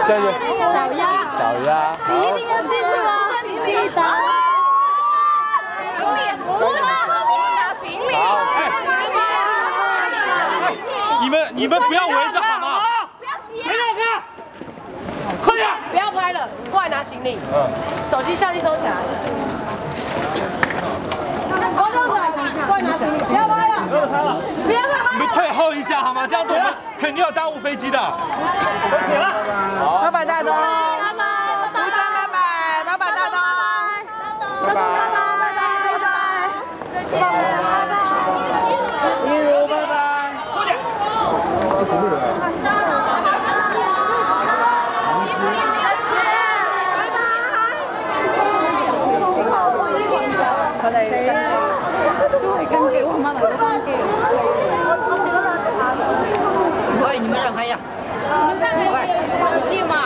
这就小鸭。小鸭，你一定要记住哦，你记得。好，你们不要围着好吗？没那个，快点！不要拍了，过来拿行李。手机相机收起来。过来拿行李，不要拍了。不要拍了。你们退后一下好吗？这样子我们肯定要耽误飞机的。好，老板大东，拜拜，吴尊拜拜，老板大东，拜拜。再见，拜拜。一如拜拜。快点。喂，你们让开呀！喂，进吗？